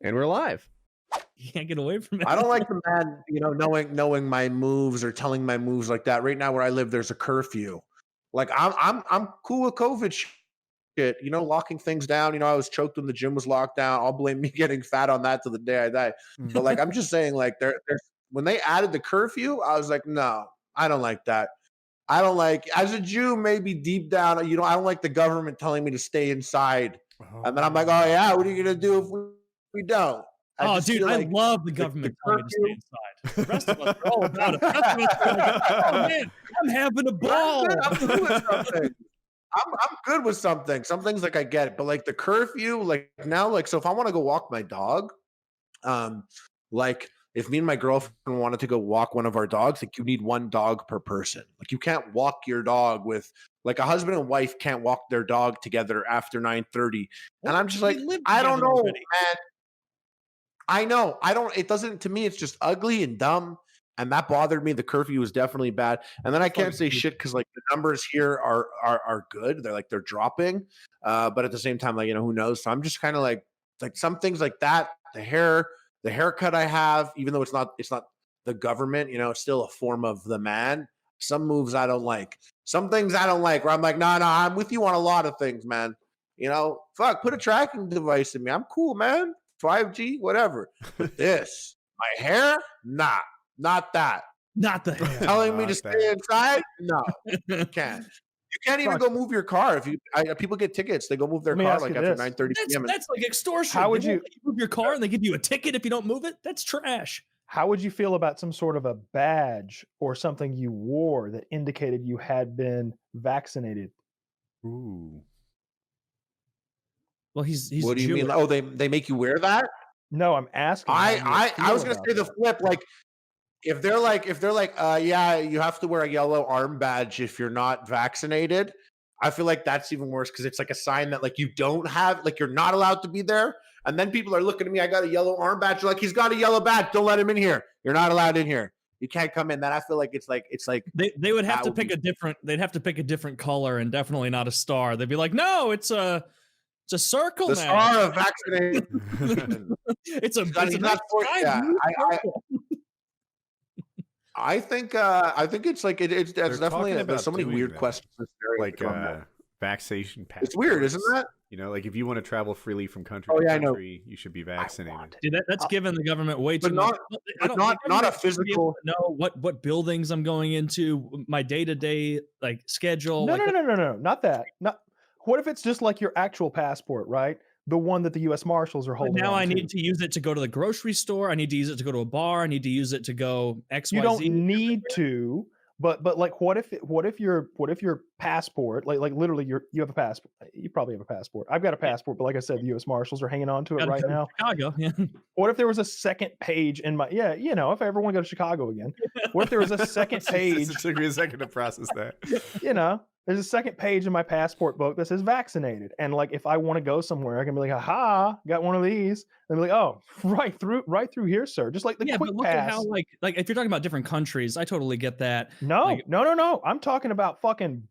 And we're live. You can't get away from it. I don't like the man, knowing my moves or telling my moves like that. Right now, where I live, there's a curfew. Like I'm cool with COVID shit. Locking things down. I was choked when the gym was locked down. I'll blame me getting fat on that till the day I die. But like, I'm just saying, like, there's when they added the curfew, I was like, no, I don't like that. I don't like, as a Jew, maybe deep down, I don't like the government telling me to stay inside. And then I'm like, oh yeah, what are you gonna do if we don't? Oh, dude, I like love the government telling me to stay inside. The rest of us are all about it. The rest of us are like, oh man, I'm having a ball. I'm good with something. I'm good with something. Some things like I get it, but like the curfew, like now, like so if I want to go walk my dog, like if me and my girlfriend wanted to go walk one of our dogs, like you need one dog per person. Like you can't walk your dog with like a husband and wife can't walk their dog together after 9:30. And I'm just like, I don't know, man. I know. It doesn't, to me, it's just ugly and dumb. And that bothered me. The curfew was definitely bad. And then I can't say shit because like the numbers here are good. They're dropping. But at the same time, like, who knows? So I'm just kind of like some things like that, the haircut I have, even though it's not the government, it's still a form of the man. Some moves I don't like. Some things I don't like where I'm like, no, I'm with you on a lot of things, man. Fuck, put a tracking device in me. I'm cool, man. 5G, whatever. But this, my hair, nah, not that. Not the hair. Telling me to stay inside? No, you can't. You can't even go move your car. People get tickets, they go move their car like after 9:30 p.m. That's like extortion. How would you move your car and they give you a ticket if you don't move it? That's trash. How would you feel about some sort of a badge or something you wore that indicated you had been vaccinated? Ooh. Well, he's what do you Jewish. mean? Oh, they make you wear that? No, I'm asking. I was gonna say the flip. Like, if they're like, yeah, you have to wear a yellow arm badge if you're not vaccinated. I feel like that's even worse because it's like a sign that like you don't have, like you're not allowed to be there. And then people are looking at me. I got a yellow arm badge. They're like, he's got a yellow badge. Don't let him in here. You're not allowed in here. You can't come in. Then I feel like it's like they would have to pick a different. They'd have to pick a different color and definitely not a star. They'd be like, no, it's a circle. The now. star of vaccination. it's a I think it's like it's definitely there's so many weird questions. Like vaccination pass. It's weird, isn't that? Like if you want to travel freely from country to country, you should be vaccinated. Dude, that's given the government way too much. Not a physical. Know what buildings I'm going into, my day-to-day like schedule. No, not that. What if it's just like your actual passport, right? The one that the U.S. Marshals are holding. Now I need to use it to go to the grocery store. I need to use it to go to a bar. I need to use it to go XYZ. You don't need to, but like, what if your passport, like literally you have a passport. You probably have a passport. I've got a passport, but like I said, the U.S. Marshals are hanging on to it right now. Chicago. Yeah. What if there was a second page in my? Yeah, if I ever want to go to Chicago again, what if there was a second page? It took me a second to process that. There's a second page in my passport book that says vaccinated. And like, if I want to go somewhere, I can be like, aha, got one of these. And be like, oh, right through here, sir. Just like the quick but look pass. At how like if you're talking about different countries, I totally get that. No. I'm talking about fucking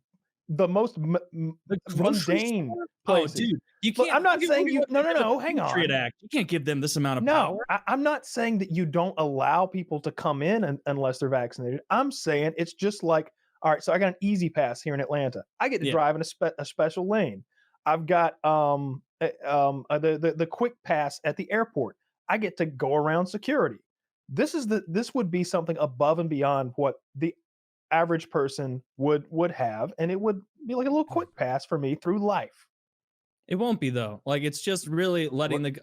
the most mundane places. Oh, dude, you can't. Look, I'm not saying you. No. Hang on. Patriot Act. You can't give them this amount of power. I'm not saying that you don't allow people to come in unless they're vaccinated. I'm saying it's just like, all right, so I got an easy pass here in Atlanta. I get to drive in a special lane. I've got the quick pass at the airport. I get to go around security. This would be something above and beyond what the average person would have, and it would be like a little quick pass for me through life. It won't be though. Like it's just really letting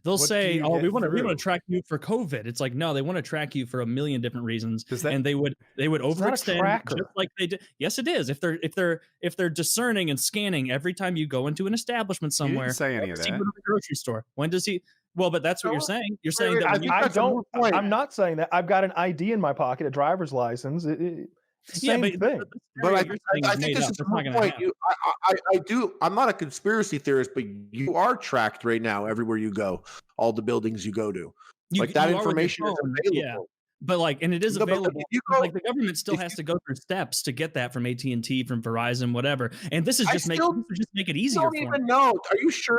they'll say, "Oh, we want to track you for COVID." It's like, no, they want to track you for a million different reasons, and they would overextend just like they did. Yes, it is. If they're discerning and scanning every time you go into an establishment somewhere. You didn't say any of that. Go to the grocery store. When does he? Well, but that's what you're saying. You're saying that I'm not saying that. I've got an ID in my pocket, a driver's license. Same thing. But I think this is the point. I'm not a conspiracy theorist, but you are tracked right now everywhere you go, all the buildings you go to. That information is available. Yeah. But and it is available. Like the government still has to go through steps to get that from AT&T, from Verizon, whatever. And this is just make it easier. I don't even know. Are you sure?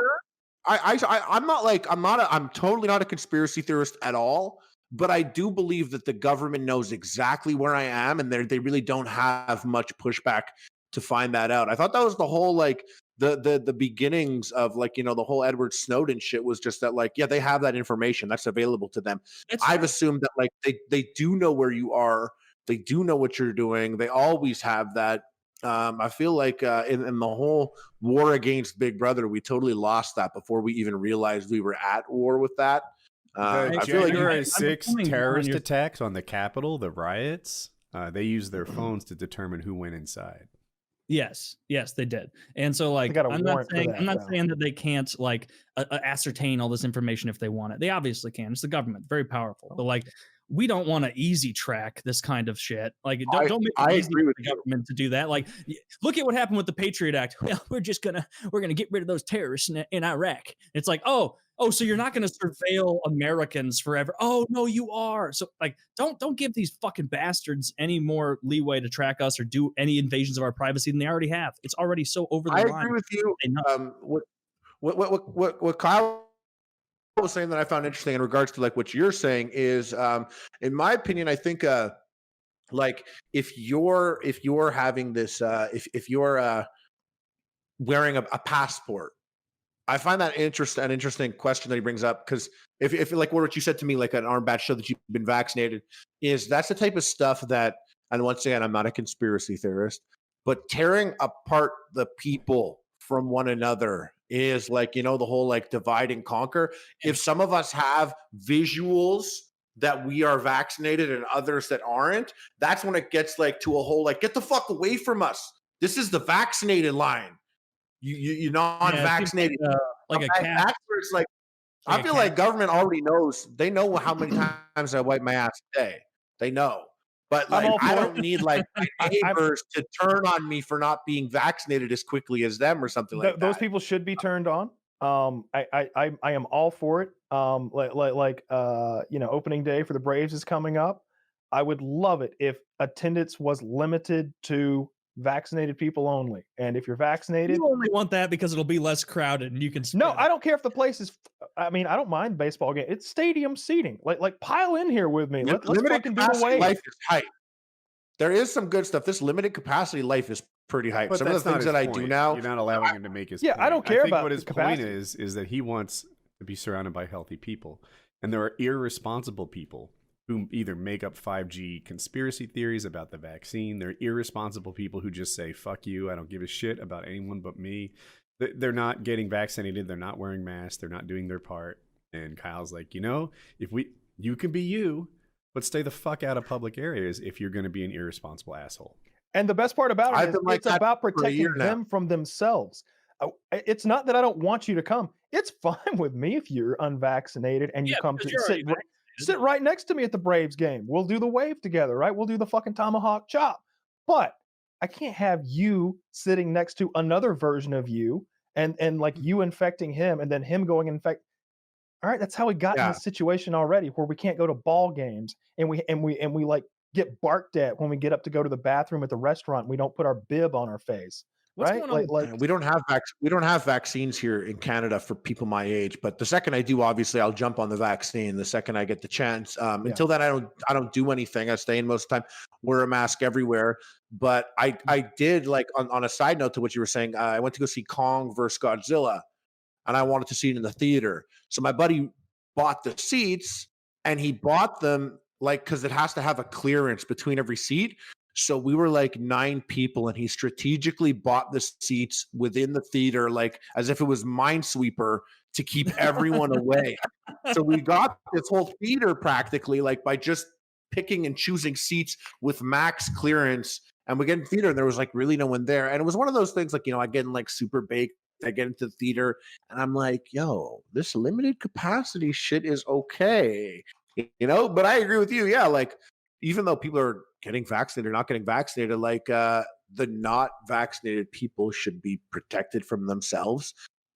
I'm totally not a conspiracy theorist at all, but I do believe that the government knows exactly where I am, and they really don't have much pushback to find that out. I thought that was the whole like the beginnings of like, you know, the whole Edward Snowden shit was just that like, yeah, they have that information that's available to them. I've assumed that like they do know where you are, they do know what you're doing, they always have that. I feel like in the whole war against Big Brother, we totally lost that before we even realized we were at war with that. I feel like January 6th terrorist attacks on the Capitol, the riots, they used their phones to determine who went inside. Yes, they did. And so like I'm not saying that they can't like ascertain all this information if they want it. They obviously can. It's the government, very powerful. But like we don't want to easy track this kind of shit. Like don't make it easy for the government to do that. Like look at what happened with the Patriot Act. Well, we're gonna get rid of those terrorists in Iraq. It's like, oh, so you're not going to surveil Americans forever. Oh, no, you are. So like, don't give these fucking bastards any more leeway to track us or do any invasions of our privacy than they already have. It's already so over the line. I agree with you. What Kyle was saying that I found interesting in regards to like what you're saying is, in my opinion, I think like if you're having this, if you're wearing a passport. I find that an interesting question that he brings up, because if like what you said to me, like an armband show that you've been vaccinated, that's the type of stuff that, and once again, I'm not a conspiracy theorist, but tearing apart the people from one another is like, you know, the whole like divide and conquer. If some of us have visuals that we are vaccinated and others that aren't, that's when it gets like to a whole like, get the fuck away from us. This is the vaccinated line. You non-vaccinated, like a cat. It's like I feel like government already knows. They know how many times I wipe my ass a day. They know, but like I don't need like my neighbors to turn on me for not being vaccinated as quickly as them or something like that. Those people should be turned on. I am all for it. You know, opening day for the Braves is coming up. I would love it if attendance was limited to vaccinated people only. And if you're vaccinated, you only want that because it'll be less crowded and you can no, I don't care if the place is, I mean, I don't mind baseball game. It's stadium seating. Like pile in here with me. Let's fucking do the wave. Life is hype. There is some good stuff. This limited capacity life is pretty hype. Some of the things that I do now, you're not allowing him to make his point. I don't care about what his point is that he wants to be surrounded by healthy people. And there are irresponsible people who either make up 5G conspiracy theories about the vaccine. They're irresponsible people who just say, fuck you, I don't give a shit about anyone but me. They're not getting vaccinated. They're not wearing masks. They're not doing their part. And Kyle's like, you know, you can be you, but stay the fuck out of public areas if you're going to be an irresponsible asshole. And the best part about it is it's about protecting them from themselves. It's not that I don't want you to come. It's fine with me if you're unvaccinated and you come to sit right next to me at the Braves game. We'll do the wave together, right? We'll do the fucking tomahawk chop. But I can't have you sitting next to another version of you and like you infecting him and then him going infect. All right, that's how we got in this situation already, where we can't go to ball games and we like get barked at when we get up to go to the bathroom at the restaurant. And we don't put our bib on our face. Right? We don't have vaccines here in Canada for people my age, but the second I do, obviously I'll jump on the vaccine the second I get the chance. Until then, I don't do anything. I stay in most of the time, wear a mask everywhere. But I did, like, on a side note to what you were saying, I went to go see Kong versus Godzilla, and I wanted to see it in the theater. So my buddy bought the seats, and he bought them like because it has to have a clearance between every seat. So we were like 9 people, and he strategically bought the seats within the theater, like as if it was Minesweeper to keep everyone away. So we got this whole theater practically like by just picking and choosing seats with max clearance. And we get in theater, and there was like really no one there. And it was one of those things like, you know, I get in like super baked. I get into the theater, and I'm like, yo, this limited capacity shit is okay, you know. But I agree with you, yeah. Like, even though people are getting vaccinated or not getting vaccinated, like the not vaccinated people should be protected from themselves.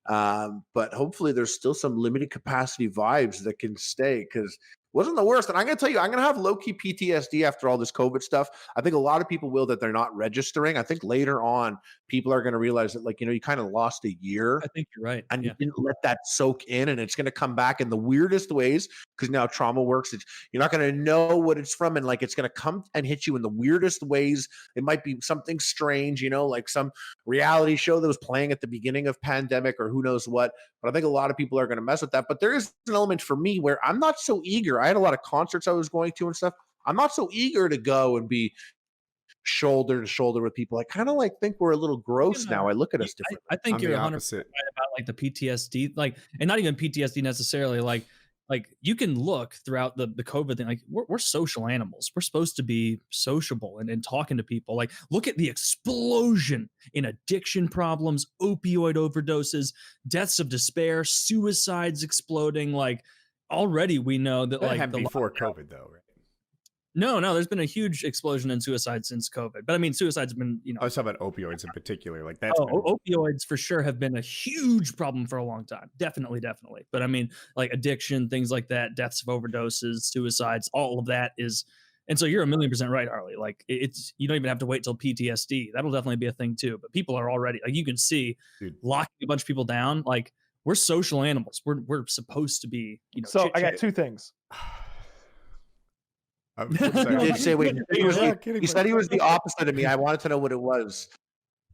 But hopefully there's still some limited capacity vibes that can stay, because wasn't the worst. And I'm going to tell you, I'm going to have low-key PTSD after all this COVID stuff. I think a lot of people will that they're not registering. I think later on, people are going to realize that, like, you kind of lost a year. I think you're right. And you didn't let that soak in, and it's going to come back in the weirdest ways because now trauma works. You're not going to know what it's from, and like it's going to come and hit you in the weirdest ways. It might be something strange, like some reality show that was playing at the beginning of pandemic or who knows what. But I think a lot of people are going to mess with that. But there is an element for me where I'm not so eager. I had a lot of concerts I was going to and stuff. I'm not so eager to go and be shoulder to shoulder with people. I kind of like think we're a little gross now. I look at us differently. I think you're 100% right about like the PTSD, like, and not even PTSD necessarily. Like you can look throughout the COVID thing. Like we're social animals. We're supposed to be sociable and talking to people. Like look at the explosion in addiction problems, opioid overdoses, deaths of despair, suicides exploding. Like already we know that like before COVID though, right? No, there's been a huge explosion in suicide since COVID. But I mean, suicide's been, I was talking about opioids in particular. Like that's opioids for sure have been a huge problem for a long time. Definitely. But I mean, like addiction, things like that, deaths of overdoses, suicides, all of that is. And so you're 1,000,000% right, Harley. Like it's, you don't even have to wait till PTSD. That'll definitely be a thing too. But people are already, like you can see, locking a bunch of people down. Like we're social animals. We're supposed to be, So I got two things. Did say wait? You said he was the opposite of me. I wanted to know what it was.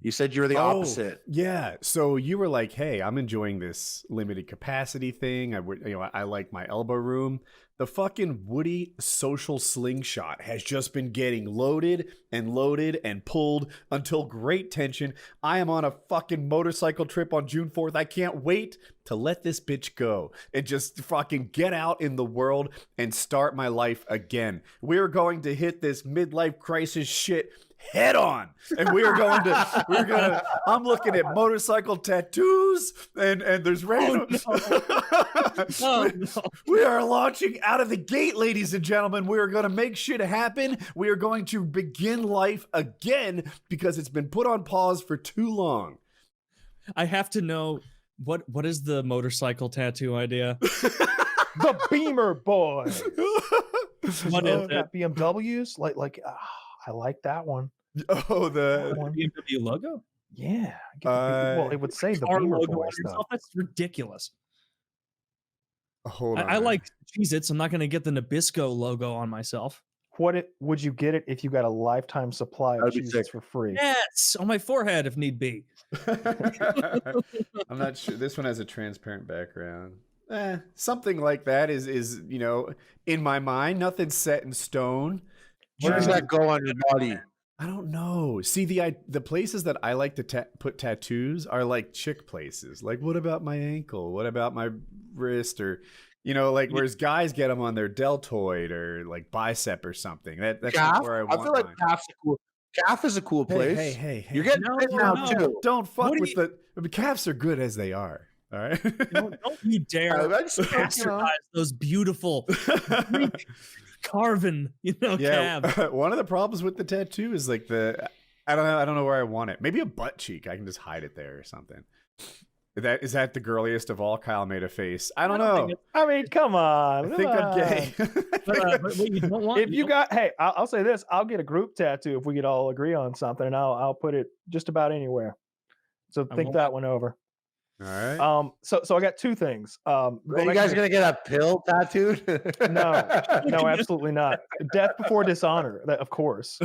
You said you were the opposite. Yeah. So you were like, "Hey, I'm enjoying this limited capacity thing. I like my elbow room." The fucking Woody social slingshot has just been getting loaded and pulled until great tension. I am on a fucking motorcycle trip on June 4th. I can't wait to let this bitch go and just fucking get out in the world and start my life again. We're going to hit this midlife crisis shit head on, and I'm looking at motorcycle tattoos and there's random. No. We are launching out of the gate, ladies and gentlemen. We are going to make shit happen. We are going to begin life again because it's been put on pause for too long. I have to know what is the motorcycle tattoo idea? The Beamer boy. What is it? BMWs I like that one. Oh, the BMW logo? Yeah. Well, it would say the Beamer logo boy on stuff. yourself. That's ridiculous. Hold on. I like Cheez-Its. I'm not going to get the Nabisco logo on myself. Would you get it if you got a lifetime supply of Cheez-Its for free? Yes, on my forehead if need be. I'm not sure. This one has a transparent background. Something like that is in my mind. Nothing's set in stone. Where does that go on your body? I don't know. See, the places that I like to put tattoos are like chick places. Like, what about my ankle? What about my wrist? Or, whereas guys get them on their deltoid or like bicep or something. That's not where I want. I feel like calf is a cool place. Hey. You're getting fit now too. Don't fuck with the calves are good as they are. All right. Don't you dare bastardize those beautiful carven, calves. One of the problems with the tattoo is like I don't know where I want it. Maybe a butt cheek. I can just hide it there or something. Is that the girliest of all? Kyle made a face. I don't know. I mean, come on. I think I'm gay. But what you don't want, I'll say this. I'll get a group tattoo if we could all agree on something, and I'll put it just about anywhere. So think that one over. All right. So I got two things. Are you guys gonna get a pill tattooed? No, absolutely not. Death before dishonor, of course.